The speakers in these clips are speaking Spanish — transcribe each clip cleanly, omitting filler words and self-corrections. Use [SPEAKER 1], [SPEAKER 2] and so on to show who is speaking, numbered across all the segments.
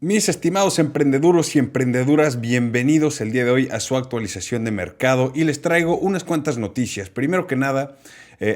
[SPEAKER 1] Mis estimados emprendeduros y emprendeduras, bienvenidos el día de hoy a su actualización de mercado y les traigo unas cuantas noticias. Primero que nada,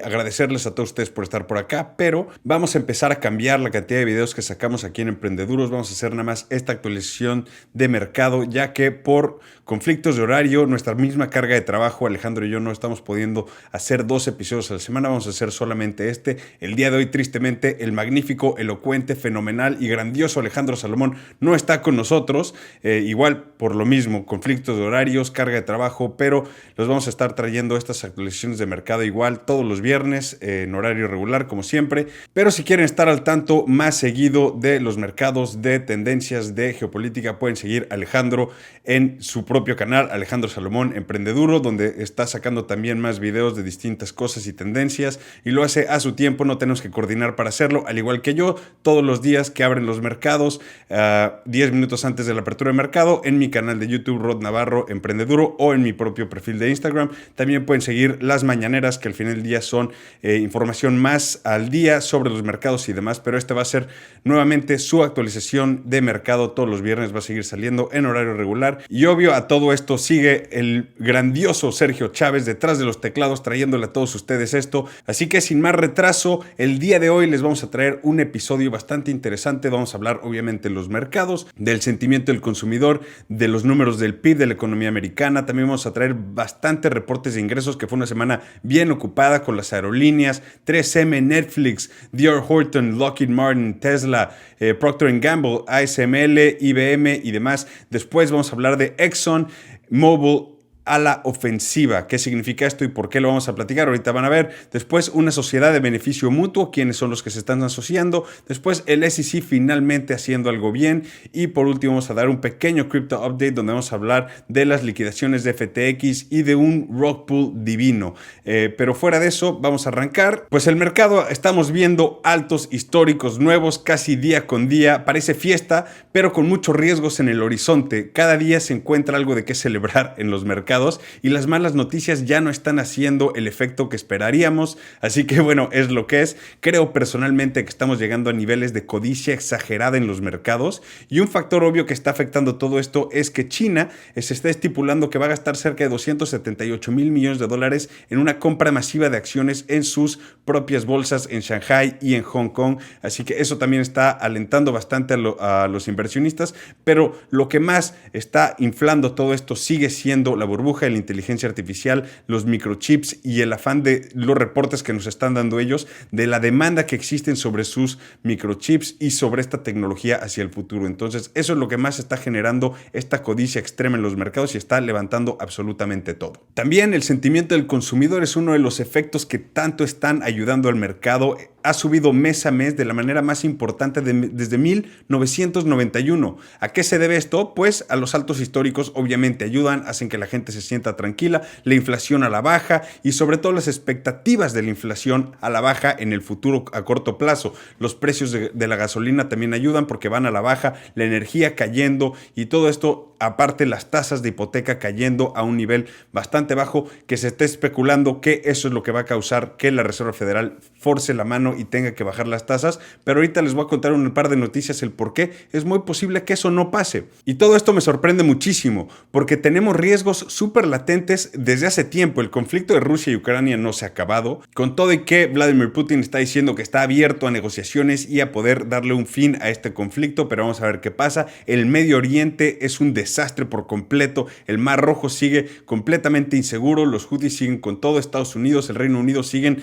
[SPEAKER 1] agradecerles a todos ustedes por estar por acá, pero vamos a empezar a cambiar la cantidad de videos que sacamos aquí en Emprendeduros. Vamos a hacer nada más esta actualización de mercado, ya que por conflictos de horario, nuestra misma carga de trabajo, Alejandro y yo no estamos pudiendo hacer 2 episodios a la semana, vamos a hacer solamente este. El día de hoy, tristemente, el magnífico, elocuente, fenomenal y grandioso Alejandro Salomón no está con nosotros, igual por lo mismo, conflictos de horarios, carga de trabajo, pero los vamos a estar trayendo estas actualizaciones de mercado igual todos los viernes en horario regular como siempre. Pero si quieren estar al tanto más seguido de los mercados, de tendencias, de geopolítica, pueden seguir a Alejandro en su propio canal, Alejandro Salomón Emprendeduro, donde está sacando también más videos de distintas cosas y tendencias y lo hace a su tiempo, no tenemos que coordinar para hacerlo, al igual que yo, todos los días que abren los mercados, 10 minutos antes de la apertura de mercado, en mi canal de YouTube, Rod Navarro Emprendeduro, o en mi propio perfil de Instagram. También pueden seguir las mañaneras, que al final del día son información más al día sobre los mercados y demás, pero este va a ser nuevamente su actualización de mercado todos los viernes, va a seguir saliendo en horario regular. Y obvio, a todo esto sigue el grandioso Sergio Chávez detrás de los teclados, trayéndole a todos ustedes esto. Así que sin más retraso, el día de hoy les vamos a traer un episodio bastante interesante. Vamos a hablar obviamente de los mercados, del sentimiento del consumidor, de los números del PIB de la economía americana. También vamos a traer bastantes reportes de ingresos, que fue una semana bien ocupada con las aerolíneas, 3M, Netflix, D.R. Horton, Lockheed Martin, Tesla, Procter & Gamble, ASML, IBM y demás. Después vamos a hablar de Exxon Mobil a la ofensiva. ¿Qué significa esto y por qué lo vamos a platicar? Ahorita van a ver. Después, una sociedad de beneficio mutuo, quiénes son los que se están asociando. Después, el SEC finalmente haciendo algo bien. Y por último, vamos a dar un pequeño crypto update donde vamos a hablar de las liquidaciones de FTX y de un rug pull divino. Pero fuera de eso, vamos a arrancar. Pues el mercado, estamos viendo altos históricos nuevos casi día con día. Parece fiesta, pero con muchos riesgos en el horizonte. Cada día se encuentra algo de qué celebrar en los mercados. Y las malas noticias ya no están haciendo el efecto que esperaríamos, así que bueno, es lo que es. Creo personalmente que estamos llegando a niveles de codicia exagerada en los mercados, y un factor obvio que está afectando todo esto es que China se está estipulando que va a gastar cerca de 278 mil millones de dólares en una compra masiva de acciones en sus propias bolsas en Shanghai y en Hong Kong, así que eso también está alentando bastante a los inversionistas, pero lo que más está inflando todo esto sigue siendo la burbuja de la inteligencia artificial, los microchips y el afán de los reportes que nos están dando ellos de la demanda que existen sobre sus microchips y sobre esta tecnología hacia el futuro. Entonces, eso es lo que más está generando esta codicia extrema en los mercados y está levantando absolutamente todo. También el sentimiento del consumidor es uno de los efectos que tanto están ayudando al mercado. Ha subido mes a mes de la manera más importante desde 1991. ¿A qué se debe esto? Pues a los altos históricos obviamente ayudan, hacen que la gente se sienta tranquila, la inflación a la baja y sobre todo las expectativas de la inflación a la baja en el futuro a corto plazo. Los precios de la gasolina también ayudan porque van a la baja, la energía cayendo y todo esto, aparte las tasas de hipoteca cayendo a un nivel bastante bajo, que se está especulando que eso es lo que va a causar que la Reserva Federal force la mano y tenga que bajar las tasas, pero ahorita les voy a contar un par de noticias el por qué es muy posible que eso no pase. Y todo esto me sorprende muchísimo, porque tenemos riesgos súper latentes desde hace tiempo. El conflicto de Rusia y Ucrania no se ha acabado, con todo y que Vladimir Putin está diciendo que está abierto a negociaciones y a poder darle un fin a este conflicto, pero vamos a ver qué pasa. El Medio Oriente es un desastre por completo, el Mar Rojo sigue completamente inseguro, los Houthis siguen con todo, Estados Unidos, el Reino Unido siguen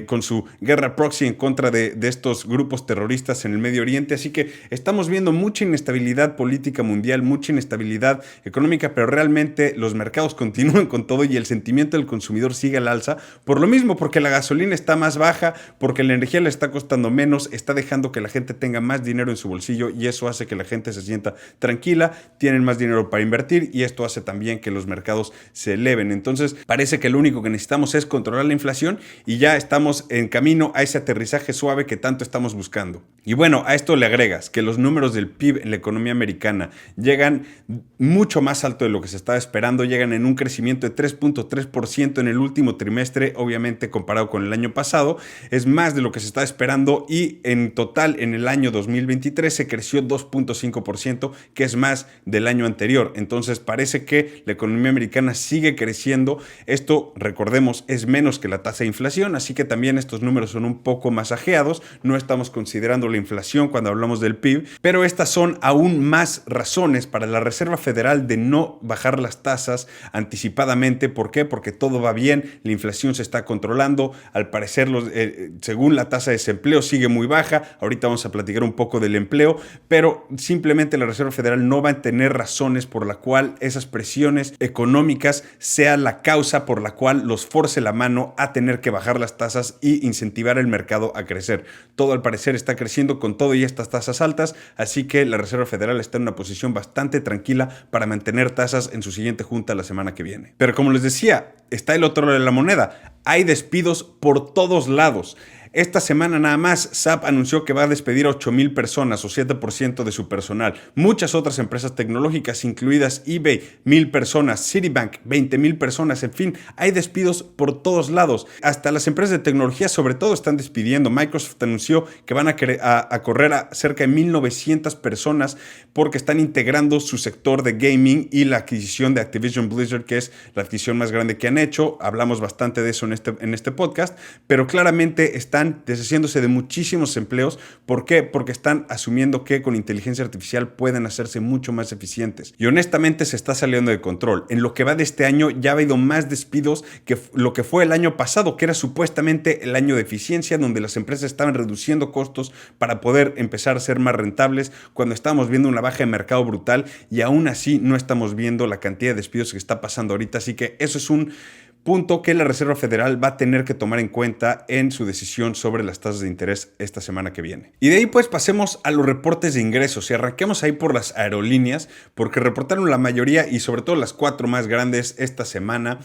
[SPEAKER 1] con su guerra proxy en contra de estos grupos terroristas en el Medio Oriente, así que estamos viendo mucha inestabilidad política mundial, mucha inestabilidad económica, pero realmente los mercados continúan con todo y el sentimiento del consumidor sigue al alza, por lo mismo, porque la gasolina está más baja, porque la energía le está costando menos, está dejando que la gente tenga más dinero en su bolsillo y eso hace que la gente se sienta tranquila, tienen más dinero para invertir y esto hace también que los mercados se eleven. Entonces parece que lo único que necesitamos es controlar la inflación y ya estamos en camino a ese aterrizaje suave que tanto estamos buscando. Y bueno, a esto le agregas que los números del PIB en la economía americana llegan mucho más alto de lo que se estaba esperando, llegan llegan en un crecimiento de 3.3% en el último trimestre, obviamente comparado con el año pasado. Es más de lo que se está esperando y en total en el año 2023 se creció 2.5%, que es más del año anterior. Entonces parece que la economía americana sigue creciendo. Esto, recordemos, es menos que la tasa de inflación, así que también estos números son un poco masajeados. No estamos considerando la inflación cuando hablamos del PIB, pero estas son aún más razones para la Reserva Federal de no bajar las tasas anticipadamente. ¿Por qué? Porque todo va bien, la inflación se está controlando, al parecer según la tasa de desempleo sigue muy baja. Ahorita vamos a platicar un poco del empleo, pero simplemente la Reserva Federal no va a tener razones por la cual esas presiones económicas sea la causa por la cual los force la mano a tener que bajar las tasas y incentivar el mercado a crecer. Todo al parecer está creciendo con todo y estas tasas altas, así que la Reserva Federal está en una posición bastante tranquila para mantener tasas en su siguiente junta la semana que viene. Pero como les decía, está el otro lado de la moneda. Hay despidos por todos lados. Esta semana nada más, SAP anunció que va a despedir a 8,000 personas o 7% de su personal. Muchas otras empresas tecnológicas, incluidas eBay, 1,000 personas, Citibank, 20,000 personas, en fin, hay despidos por todos lados. Hasta las empresas de tecnología sobre todo están despidiendo. Microsoft anunció que van a correr a cerca de 1,900 personas porque están integrando su sector de gaming y la adquisición de Activision Blizzard, que es la adquisición más grande que han hecho. Hablamos bastante de eso en este podcast, pero claramente están deshaciéndose de muchísimos empleos. ¿Por qué? Porque están asumiendo que con inteligencia artificial pueden hacerse mucho más eficientes. Y honestamente se está saliendo de control. En lo que va de este año ya ha habido más despidos que lo que fue el año pasado, que era supuestamente el año de eficiencia, donde las empresas estaban reduciendo costos para poder empezar a ser más rentables, cuando estábamos viendo una baja de mercado brutal, y aún así no estamos viendo la cantidad de despidos que está pasando ahorita. Así que eso es un punto que la Reserva Federal va a tener que tomar en cuenta en su decisión sobre las tasas de interés esta semana que viene. Y de ahí pues pasemos a los reportes de ingresos y arranquemos ahí por las aerolíneas, porque reportaron la mayoría y sobre todo las 4 más grandes esta semana.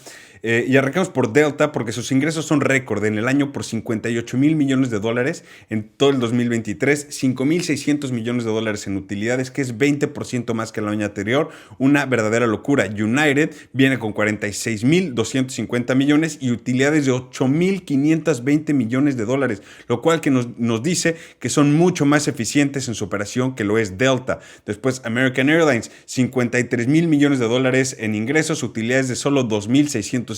[SPEAKER 1] Y arrancamos por Delta porque sus ingresos son récord en el año por 58,000 millones de dólares en todo el 2023, 5,600 millones de dólares en utilidades, que es 20% más que el año anterior, una verdadera locura. United viene con 46,250 millones y utilidades de 8,520 millones de dólares, lo cual que nos dice que son mucho más eficientes en su operación que lo es Delta. Después American Airlines, 53,000 millones de dólares en ingresos, utilidades de solo 2,650,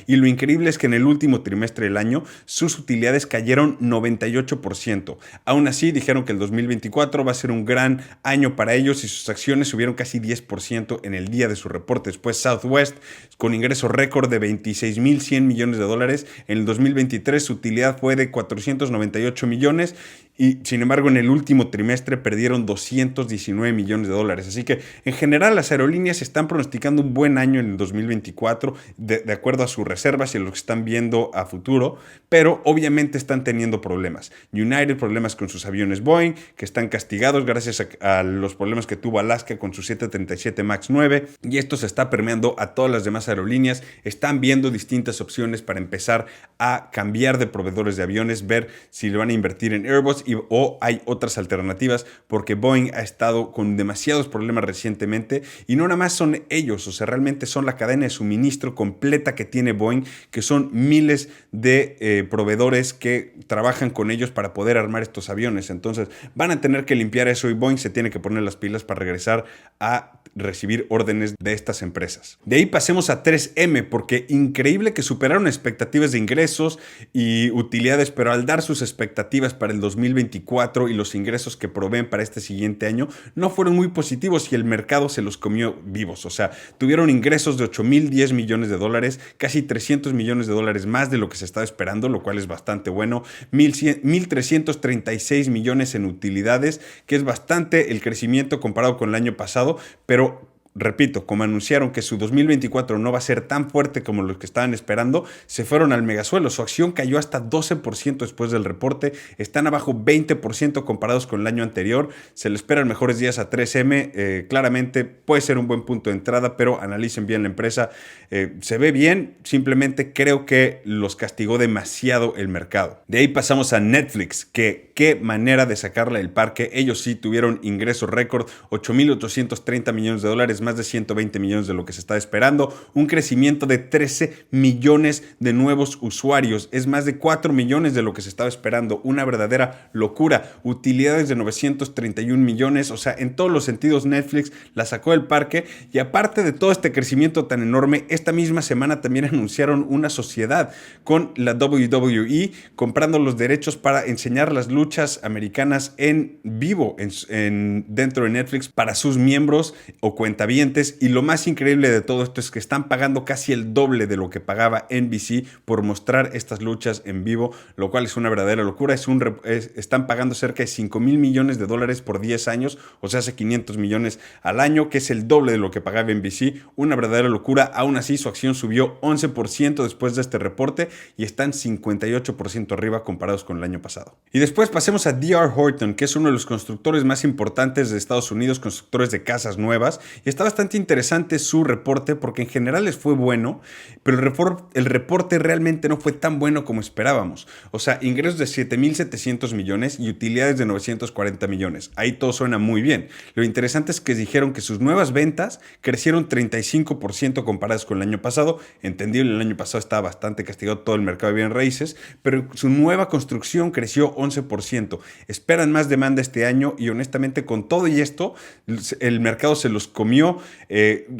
[SPEAKER 1] y lo increíble es que en el último trimestre del año sus utilidades cayeron 98%. Aún así dijeron que el 2024 va a ser un gran año para ellos y sus acciones subieron casi 10% en el día de su reporte. Después Southwest, con ingreso récord de 26,100 millones de dólares, en el 2023 su utilidad fue de 498 millones y sin embargo en el último trimestre perdieron 219 millones de dólares. Así que en general las aerolíneas están pronosticando un buen año en el 2024 de acuerdo a sus reservas y a lo que están viendo a futuro, pero obviamente están teniendo problemas. United, problemas con sus aviones Boeing, que están castigados gracias a los problemas que tuvo Alaska con su 737 MAX 9, y esto se está permeando a todas las demás aerolíneas. Están viendo distintas opciones para empezar a cambiar de proveedores de aviones, ver si le van a invertir en Airbus o hay otras alternativas, porque Boeing ha estado con demasiados problemas recientemente y no nada más son ellos, o sea, realmente son la cadena de suministro completa que tiene Boeing, que son miles de proveedores que trabajan con ellos para poder armar estos aviones. Entonces van a tener que limpiar eso y Boeing se tiene que poner las pilas para regresar a recibir órdenes de estas empresas. De ahí pasemos a 3M, porque increíble que superaron expectativas de ingresos y utilidades, pero al dar sus expectativas para el 2024 y los ingresos que proveen para este siguiente año no fueron muy positivos y el mercado se los comió vivos. O sea, tuvieron ingresos de 8,010 millones de dólares, casi 300 millones de dólares más de lo que se estaba esperando, lo cual es bastante bueno. 1,336 millones en utilidades, que es bastante el crecimiento comparado con el año pasado, pero repito, como anunciaron que su 2024 no va a ser tan fuerte como los que estaban esperando, se fueron al megasuelo. Su acción cayó hasta 12% después del reporte. Están abajo 20% comparados con el año anterior. Se le esperan mejores días a 3M. Claramente puede ser un buen punto de entrada, pero analicen bien la empresa. Se ve bien, simplemente creo que los castigó demasiado el mercado. De ahí pasamos a Netflix, que qué manera de sacarla del parque. Ellos sí tuvieron ingresos récord, 8,830 millones de dólares, más de 120 millones de lo que se estaba esperando, un crecimiento de 13 millones de nuevos usuarios, es más de 4 millones de lo que se estaba esperando, una verdadera locura, utilidades de 931 millones, o sea, en todos los sentidos Netflix la sacó del parque. Y aparte de todo este crecimiento tan enorme, esta misma semana también anunciaron una sociedad con la WWE, comprando los derechos para enseñar las luchas americanas en vivo dentro de Netflix para sus miembros o cuentavientes. Y lo más increíble de todo esto es que están pagando casi el doble de lo que pagaba NBC por mostrar estas luchas en vivo, lo cual es una verdadera locura. Están pagando cerca de $5 mil millones por 10 años, o sea, hace 500 millones al año, que es el doble de lo que pagaba NBC. Una verdadera locura. Aún así, su acción subió 11% después de este reporte y están 58% arriba comparados con el año pasado. Y después pasemos a D.R. Horton, que es uno de los constructores más importantes de Estados Unidos, constructores de casas nuevas. Y está bastante interesante su reporte porque en general les fue bueno, pero el reporte realmente no fue tan bueno como esperábamos. O sea, ingresos de 7.700 millones y utilidades de 940 millones. Ahí todo suena muy bien. Lo interesante es que dijeron que sus nuevas ventas crecieron 35% comparadas con el año pasado. Entendible, el año pasado estaba bastante castigado todo el mercado de bienes raíces, pero su nueva construcción creció 11%. Esperan más demanda este año y honestamente con todo y esto, el mercado se los comió.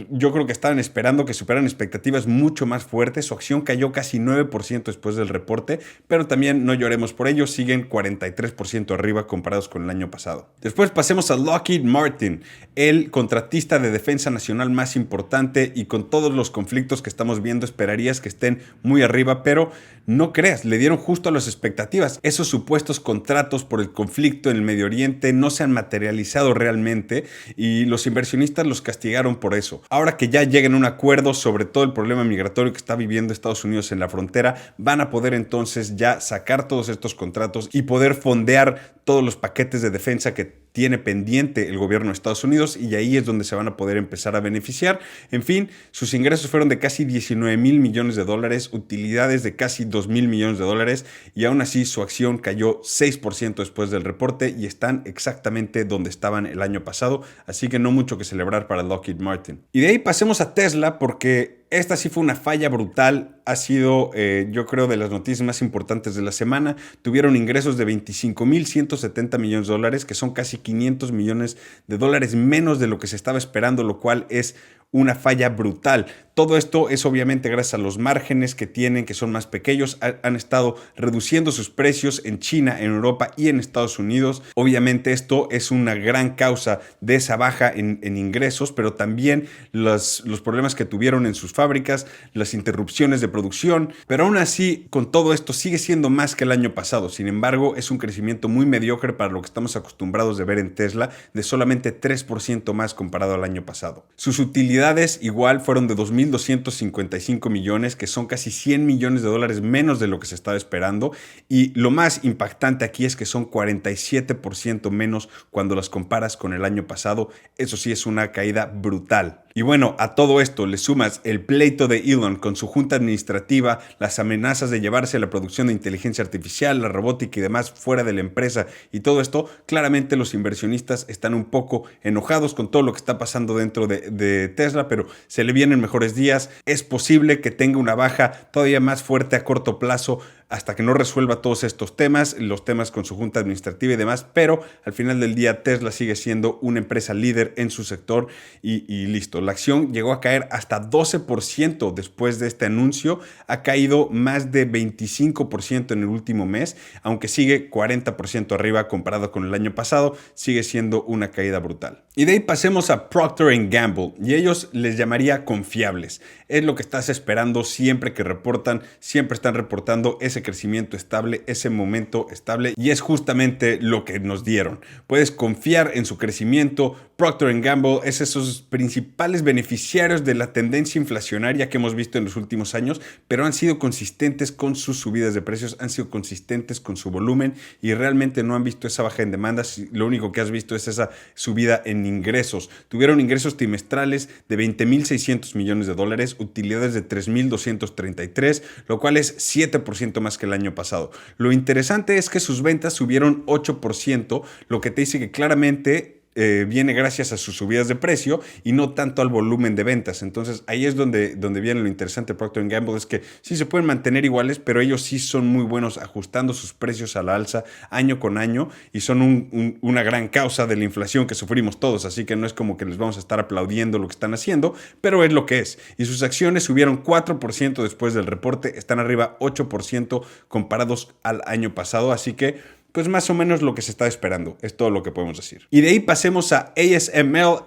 [SPEAKER 1] Yo creo que estaban esperando que superaran expectativas mucho más fuertes. Su acción cayó casi 9% después del reporte, pero también no lloremos por ello, siguen 43% arriba comparados con el año pasado. Después pasemos a Lockheed Martin, el contratista de defensa nacional más importante, y con todos los conflictos que estamos viendo esperarías que estén muy arriba, pero no creas, le dieron justo a las expectativas. Esos supuestos contratos por el conflicto en el Medio Oriente no se han materializado realmente y los inversionistas los castigaron por eso. Ahora que ya lleguen a un acuerdo sobre todo el problema migratorio que está viviendo Estados Unidos en la frontera, van a poder entonces ya sacar todos estos contratos y poder fondear todos los paquetes de defensa que tiene pendiente el gobierno de Estados Unidos, y ahí es donde se van a poder empezar a beneficiar. En fin, sus ingresos fueron de casi 19 mil millones de dólares, utilidades de casi 2 mil millones de dólares, y aún así su acción cayó 6% después del reporte y están exactamente donde estaban el año pasado, así que no mucho que celebrar para Lockheed Martin. Y de ahí pasemos a Tesla, porque esta sí fue una falla brutal. Ha sido, yo creo, de las noticias más importantes de la semana. Tuvieron ingresos de 25.170 millones de dólares, que son casi 500 millones de dólares menos de lo que se estaba esperando, lo cual es una falla brutal. Todo esto es obviamente gracias a los márgenes que tienen, que son más pequeños. Han estado reduciendo sus precios en China, en Europa y en Estados Unidos. Obviamente esto es una gran causa de esa baja en ingresos, pero también los problemas que tuvieron en sus fábricas, las interrupciones de producción. Pero aún así, con todo esto sigue siendo más que el año pasado. Sin embargo, es un crecimiento muy mediocre para lo que estamos acostumbrados de ver en Tesla, de solamente 3% más comparado al año pasado. Sus utilidades igual fueron de 2.255 millones, que son casi 100 millones de dólares menos de lo que se estaba esperando. Y lo más impactante aquí es que son 47% menos cuando las comparas con el año pasado. Eso sí es una caída brutal. Y bueno, a todo esto le sumas el pleito de Elon con su junta administrativa, las amenazas de llevarse la producción de inteligencia artificial, la robótica y demás fuera de la empresa, y todo esto, claramente los inversionistas están un poco enojados con todo lo que está pasando dentro de Tesla, pero se le vienen mejores días. Es posible que tenga una baja todavía más fuerte a corto plazo hasta que no resuelva todos estos temas, los temas con su junta administrativa y demás, pero al final del día Tesla sigue siendo una empresa líder en su sector y listo. La acción llegó a caer hasta 12% después de este anuncio, ha caído más de 25% en el último mes, aunque sigue 40% arriba comparado con el año pasado, sigue siendo una caída brutal. Y de ahí pasemos a Procter & Gamble, y ellos les llamaría confiables. Es lo que estás esperando siempre que reportan, siempre están reportando ese crecimiento estable, ese momento estable, y es justamente lo que nos dieron. Puedes confiar en su crecimiento. Procter & Gamble es esos principales beneficiarios de la tendencia inflacionaria que hemos visto en los últimos años, pero han sido consistentes con sus subidas de precios, han sido consistentes con su volumen y realmente no han visto esa baja en demandas. Lo único que has visto es esa subida en ingresos. Tuvieron ingresos trimestrales de 20.600 millones de dólares, utilidades de 3.233, lo cual es 7% más que el año pasado. Lo interesante es que sus ventas subieron 8%, lo que te dice que claramente viene gracias a sus subidas de precio y no tanto al volumen de ventas. Entonces ahí es donde viene lo interesante de Procter & Gamble, es que sí se pueden mantener iguales, pero ellos sí son muy buenos ajustando sus precios a la alza año con año y son una gran causa de la inflación que sufrimos todos. Así que no es como que les vamos a estar aplaudiendo lo que están haciendo, pero es lo que es. Y sus acciones subieron 4% después del reporte, están arriba 8% comparados al año pasado. Así que pues más o menos lo que se está esperando, es todo lo que podemos decir. Y de ahí pasemos a ASML,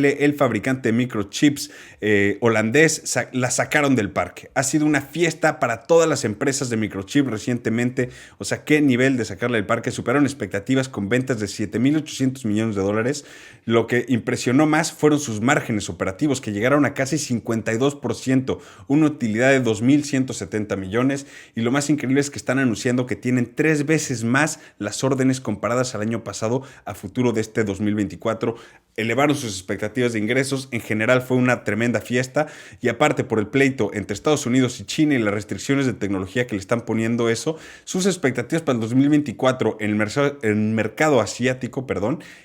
[SPEAKER 1] el fabricante de microchips holandés, la sacaron del parque. Ha sido una fiesta para todas las empresas de microchip recientemente, o sea, qué nivel de sacarla del parque, superaron expectativas con ventas de $7,800 millones. Lo que impresionó más fueron sus márgenes operativos, que llegaron a casi 52%, una utilidad de 2,170 millones, y lo más increíble es que están anunciando que tienen 3 veces más las órdenes comparadas al año pasado a futuro de este 2024. Elevaron sus expectativas de ingresos. En general fue una tremenda fiesta, y aparte por el pleito entre Estados Unidos y China y las restricciones de tecnología que le están poniendo eso, sus expectativas para el 2024 en el mercado asiático,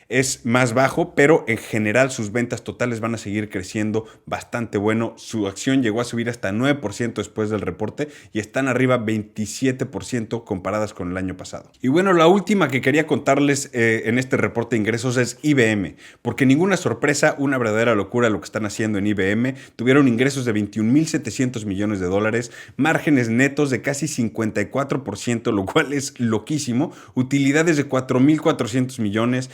[SPEAKER 1] es más bajo, pero en general sus ventas totales van a seguir creciendo bastante bueno. Su acción llegó a subir hasta 9% después del reporte y están arriba 27% comparadas con el año pasado. Y bueno, la última que quería contarles en este reporte de ingresos es IBM, porque ninguna sorpresa, una verdadera locura lo que están haciendo en IBM. Tuvieron ingresos de 21,700 millones de dólares, márgenes netos de casi 54%, lo cual es loquísimo, utilidades de 4,400 millones.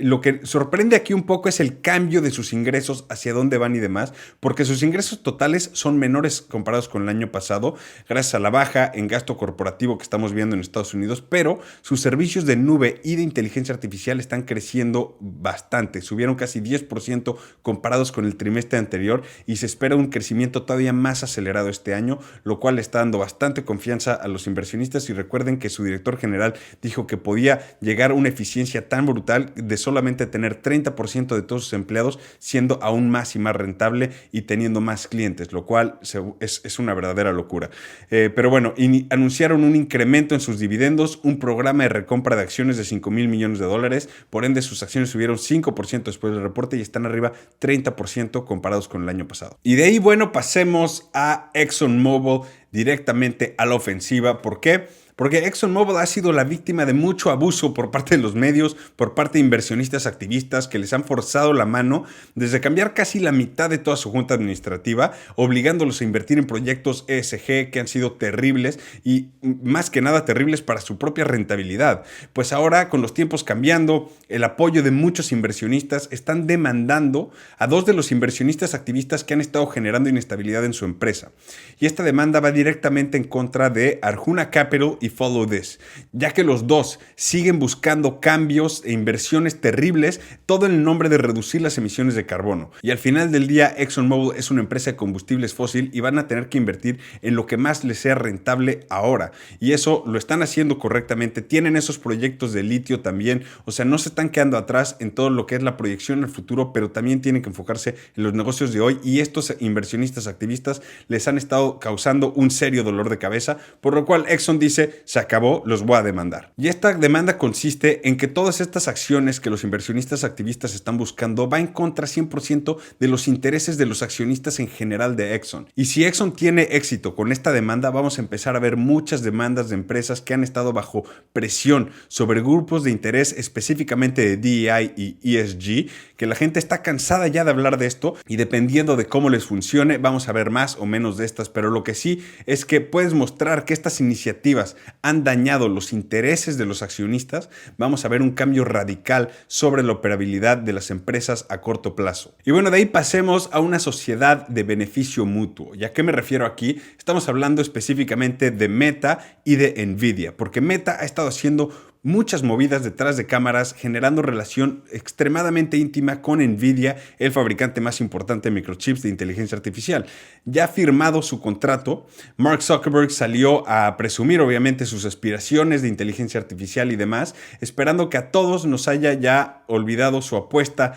[SPEAKER 1] Lo que sorprende aquí un poco es el cambio de sus ingresos, hacia dónde van y demás, porque sus ingresos totales son menores comparados con el año pasado, gracias a la baja en gasto corporativo que estamos viendo en Estados Unidos, pero sus servicios de nube y de inteligencia artificial están creciendo bastante, subieron casi 10% comparados con el trimestre anterior, y se espera un crecimiento todavía más acelerado este año, lo cual le está dando bastante confianza a los inversionistas. Y recuerden que su director general dijo que podía llegar a una eficiencia tan brutal de solamente tener 30% de todos sus empleados siendo aún más y más rentable y teniendo más clientes, lo cual es una verdadera locura. Pero bueno, anunciaron un incremento en sus dividendos, un programa de recompra de acciones de 5,000 millones de dólares, por ende sus acciones subieron 5% después del reporte y están arriba 30% comparados con el año pasado. Y de ahí, bueno, pasemos a ExxonMobil directamente a la ofensiva. ¿Por qué? Porque ExxonMobil ha sido la víctima de mucho abuso por parte de los medios, por parte de inversionistas activistas que les han forzado la mano desde cambiar casi la mitad de toda su junta administrativa, obligándolos a invertir en proyectos ESG que han sido terribles y más que nada terribles para su propia rentabilidad. Pues ahora, con los tiempos cambiando, el apoyo de muchos inversionistas están demandando a dos de los inversionistas activistas que han estado generando inestabilidad en su empresa. Y esta demanda va directamente en contra de Arjuna Capital y Follow This, ya que los dos siguen buscando cambios e inversiones terribles, todo en el nombre de reducir las emisiones de carbono. Y al final del día, ExxonMobil es una empresa de combustibles fósil y van a tener que invertir en lo que más les sea rentable ahora. Y eso lo están haciendo correctamente. Tienen esos proyectos de litio también, o sea, no se están quedando atrás en todo lo que es la proyección al futuro, pero también tienen que enfocarse en los negocios de hoy, y estos inversionistas activistas les han estado causando un serio dolor de cabeza, por lo cual Exxon dice: se acabó, los voy a demandar. Y esta demanda consiste en que todas estas acciones que los inversionistas activistas están buscando va en contra 100% de los intereses de los accionistas en general de Exxon. Y si Exxon tiene éxito con esta demanda, vamos a empezar a ver muchas demandas de empresas que han estado bajo presión sobre grupos de interés, específicamente de DEI y ESG, que la gente está cansada ya de hablar de esto, y dependiendo de cómo les funcione, vamos a ver más o menos de estas. Pero lo que sí es que puedes mostrar que estas iniciativas han dañado los intereses de los accionistas, vamos a ver un cambio radical sobre la operabilidad de las empresas a corto plazo. Y bueno, de ahí pasemos a una sociedad de beneficio mutuo. ¿Y a qué me refiero aquí? Estamos hablando específicamente de Meta y de Nvidia, porque Meta ha estado haciendo muchas movidas detrás de cámaras, generando relación extremadamente íntima con Nvidia, el fabricante más importante de microchips de inteligencia artificial. Ya ha firmado su contrato, Mark Zuckerberg salió a presumir obviamente sus aspiraciones de inteligencia artificial y demás, esperando que a todos nos haya ya olvidado su apuesta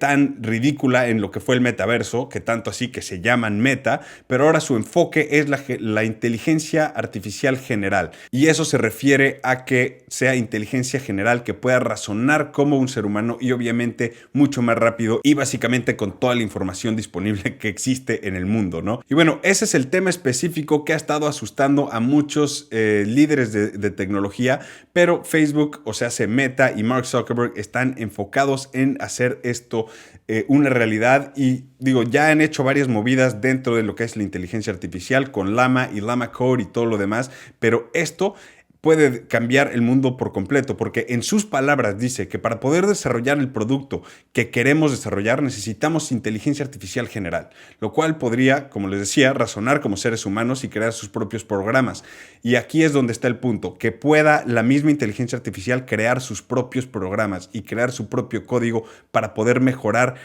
[SPEAKER 1] tan ridícula en lo que fue el metaverso, que tanto así que se llaman Meta, pero ahora su enfoque es la inteligencia artificial general, y eso se refiere a que sea inteligencia general que pueda razonar como un ser humano y obviamente mucho más rápido y básicamente con toda la información disponible que existe en el mundo, ¿no? Y bueno, ese es el tema específico que ha estado asustando a muchos líderes de tecnología, pero Facebook, o sea, Meta y Mark Zuckerberg están enfocados en hacer esto una realidad y digo, ya han hecho varias movidas dentro de lo que es la inteligencia artificial con Llama y Llama Code y todo lo demás, pero esto puede cambiar el mundo por completo, porque en sus palabras dice que para poder desarrollar el producto que queremos desarrollar necesitamos inteligencia artificial general, lo cual podría, como les decía, razonar como seres humanos y crear sus propios programas. Y aquí es donde está el punto, que pueda la misma inteligencia artificial crear sus propios programas y crear su propio código para poder mejorar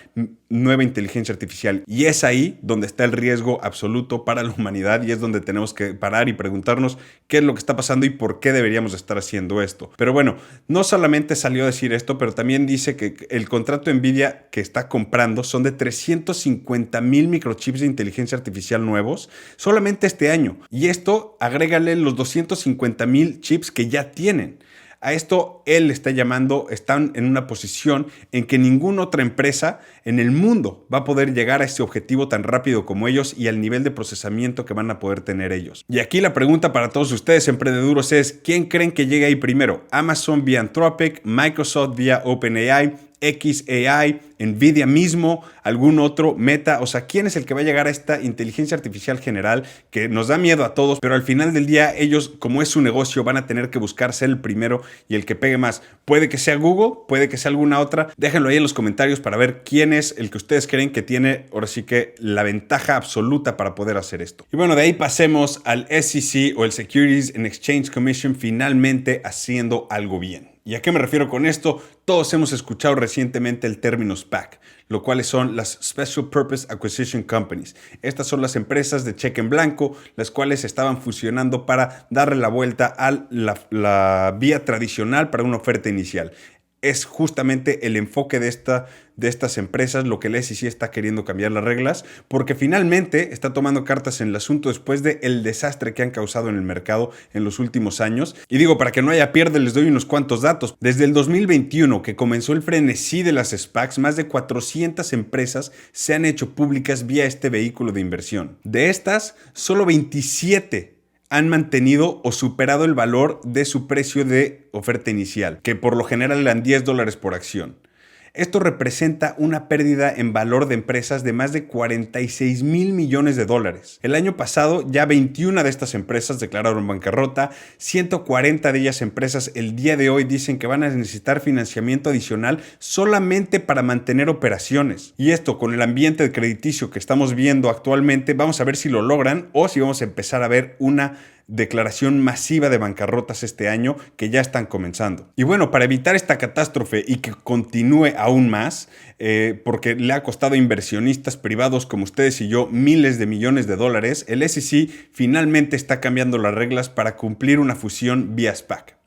[SPEAKER 1] nueva inteligencia artificial. Y es ahí donde está el riesgo absoluto para la humanidad y es donde tenemos que parar y preguntarnos qué es lo que está pasando y por qué deberíamos estar haciendo esto. Pero bueno, no solamente salió a decir esto, pero también dice que el contrato Nvidia que está comprando son de 350,000 microchips de inteligencia artificial nuevos solamente este año. Y esto agrégale los 250,000 chips que ya tienen. A esto él está llamando, están en una posición en que ninguna otra empresa en el mundo va a poder llegar a ese objetivo tan rápido como ellos y al nivel de procesamiento que van a poder tener ellos. Y aquí la pregunta para todos ustedes emprendeduros es, ¿quién creen que llegue ahí primero? ¿Amazon vía Anthropic, Microsoft vía OpenAI, xAI, Nvidia mismo, algún otro, Meta? O sea, ¿quién es el que va a llegar a esta inteligencia artificial general que nos da miedo a todos? Pero al final del día, ellos, como es su negocio, van a tener que buscar ser el primero y el que pegue más. Puede que sea Google, puede que sea alguna otra. Déjenlo ahí en los comentarios para ver quién es el que ustedes creen que tiene, ahora sí que, la ventaja absoluta para poder hacer esto. Y bueno, de ahí pasemos al SEC o el Securities and Exchange Commission finalmente haciendo algo bien. ¿Y a qué me refiero con esto? Todos hemos escuchado recientemente el término SPAC, lo cuales son las Special Purpose Acquisition Companies. Estas son las empresas de cheque en blanco, las cuales estaban fusionando para darle la vuelta a la vía tradicional para una oferta inicial. Es justamente el enfoque de estas empresas lo que el SEC está queriendo cambiar las reglas, porque finalmente está tomando cartas en el asunto después del desastre que han causado en el mercado en los últimos años. Y digo, para que no haya pierde, les doy unos cuantos datos. Desde el 2021, que comenzó el frenesí de las SPACs, más de 400 empresas se han hecho públicas vía este vehículo de inversión. De estas, solo 27 han mantenido o superado el valor de su precio de oferta inicial, que por lo general eran $10 por acción. Esto representa una pérdida en valor de empresas de más de 46,000 millones de dólares. El año pasado ya 21 de estas empresas declararon bancarrota, 140 de ellas empresas el día de hoy dicen que van a necesitar financiamiento adicional solamente para mantener operaciones. Y esto con el ambiente crediticio que estamos viendo actualmente, vamos a ver si lo logran o si vamos a empezar a ver una declaración masiva de bancarrotas este año que ya están comenzando. Y bueno, para evitar esta catástrofe y que continúe aún más, porque le ha costado a inversionistas privados como ustedes y yo miles de millones de dólares, el SEC finalmente está cambiando las reglas para cumplir una fusión vía SPAC.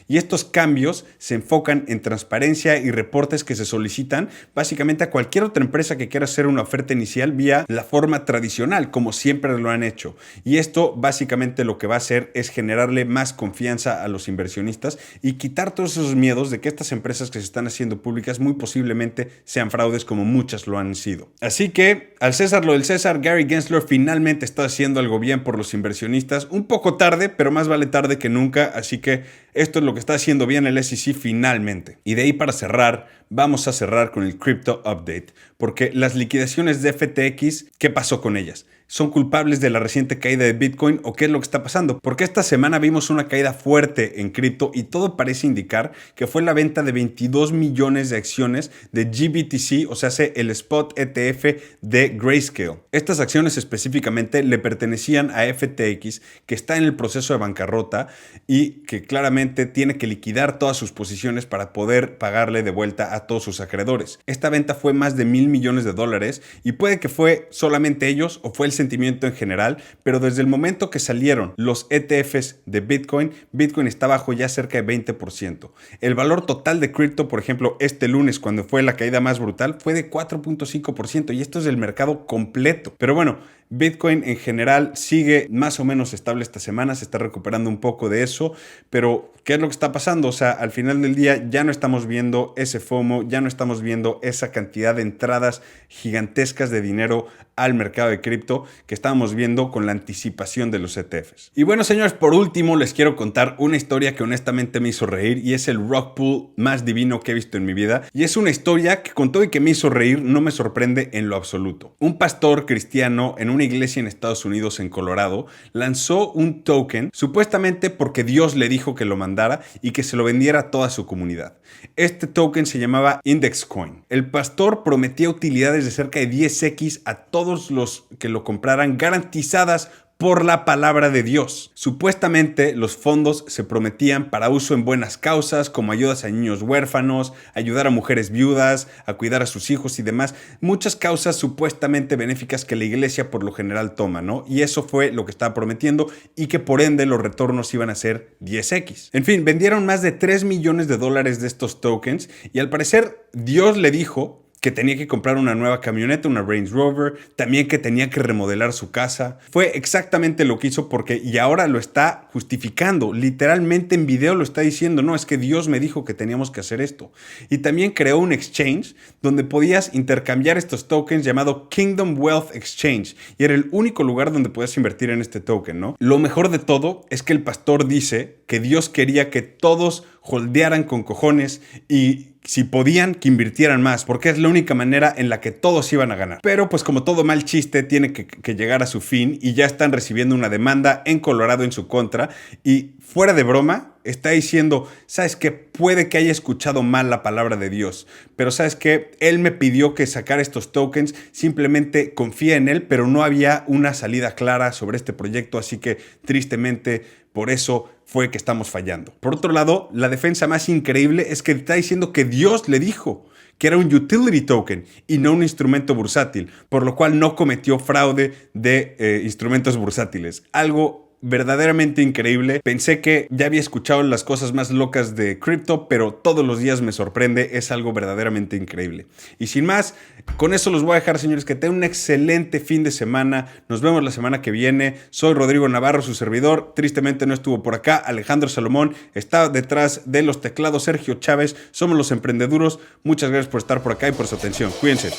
[SPEAKER 1] Y estos cambios se enfocan en transparencia y reportes que se solicitan básicamente a cualquier otra empresa que quiera hacer una oferta inicial vía la forma tradicional, como siempre lo han hecho. Y esto básicamente lo que va a hacer es generarle más confianza a los inversionistas y quitar todos esos miedos de que estas empresas que se están haciendo públicas muy posiblemente sean fraudes como muchas lo han sido. Así que, al César lo del César, Gary Gensler finalmente está haciendo algo bien por los inversionistas. Un poco tarde, pero más vale tarde que nunca. Así que esto es lo que está haciendo bien el SEC finalmente. Y de ahí para cerrar, vamos a cerrar con el Crypto Update, porque las liquidaciones de FTX, ¿qué pasó con ellas? ¿Son culpables de la reciente caída de Bitcoin o qué es lo que está pasando? Porque esta semana vimos una caída fuerte en cripto y todo parece indicar que fue la venta de 22 millones de acciones de GBTC, o sea, el Spot ETF de Grayscale. Estas acciones específicamente le pertenecían a FTX, que está en el proceso de bancarrota y que claramente tiene que liquidar todas sus posiciones para poder pagarle de vuelta a todos sus acreedores. Esta venta fue más de $1,000 millones y puede que fue solamente ellos o fue el sentimiento en general, pero desde el momento que salieron los ETFs de Bitcoin, Bitcoin está bajo ya cerca de 20%. El valor total de cripto, por ejemplo, este lunes cuando fue la caída más brutal, fue de 4.5% y esto es del mercado completo. Pero bueno, Bitcoin en general sigue más o menos estable esta semana, se está recuperando un poco de eso, pero ¿qué es lo que está pasando? O sea, al final del día ya no estamos viendo ese FOMO, ya no estamos viendo esa cantidad de entradas gigantescas de dinero al mercado de cripto que estábamos viendo con la anticipación de los ETFs. Y bueno, señores, por último les quiero contar una historia que honestamente me hizo reír y es el rug pull más divino que he visto en mi vida. Y es una historia que con todo y que me hizo reír no me sorprende en lo absoluto. Un pastor cristiano en una iglesia en Estados Unidos, en Colorado, lanzó un token supuestamente porque Dios le dijo que lo mandara y que se lo vendiera a toda su comunidad. Este token se llamaba Index Coin. El pastor prometía utilidades de cerca de 10x a todos los que lo compraran, garantizadas por la palabra de Dios. Supuestamente los fondos se prometían para uso en buenas causas como ayudas a niños huérfanos, ayudar a mujeres viudas, a cuidar a sus hijos y demás. Muchas causas supuestamente benéficas que la iglesia por lo general toma, ¿no? Y eso fue lo que estaba prometiendo y que por ende los retornos iban a ser 10x. En fin, vendieron más de $3 millones de estos tokens y al parecer Dios le dijo que tenía que comprar una nueva camioneta, una Range Rover, también que tenía que remodelar su casa. Fue exactamente lo que hizo y ahora lo está justificando, literalmente en video lo está diciendo, no, es que Dios me dijo que teníamos que hacer esto. Y también creó un exchange donde podías intercambiar estos tokens llamado Kingdom Wealth Exchange y era el único lugar donde podías invertir en este token, ¿no? Lo mejor de todo es que el pastor dice que Dios quería que todos holdearan con cojones y si podían, que invirtieran más, porque es la única manera en la que todos iban a ganar. Pero pues como todo mal chiste tiene que llegar a su fin y ya están recibiendo una demanda en Colorado en su contra y fuera de broma está diciendo, ¿sabes qué? Puede que haya escuchado mal la palabra de Dios, pero ¿sabes qué? Él me pidió que sacara estos tokens, simplemente confía en él, pero no había una salida clara sobre este proyecto, así que tristemente por eso fue que estamos fallando. Por otro lado, la defensa más increíble es que está diciendo que Dios le dijo que era un utility token y no un instrumento bursátil, por lo cual no cometió fraude de instrumentos bursátiles. Algo verdaderamente increíble. Pensé que ya había escuchado las cosas más locas de cripto, pero todos los días me sorprende. Es algo verdaderamente increíble. Y sin más, con eso los voy a dejar, señores, que tengan un excelente fin de semana. Nos vemos la semana que viene. Soy Rodrigo Navarro, su servidor. Tristemente no estuvo por acá. Alejandro Salomón está detrás de los teclados. Sergio Chávez. Somos los Emprendeduros. Muchas gracias por estar por acá y por su atención. Cuídense.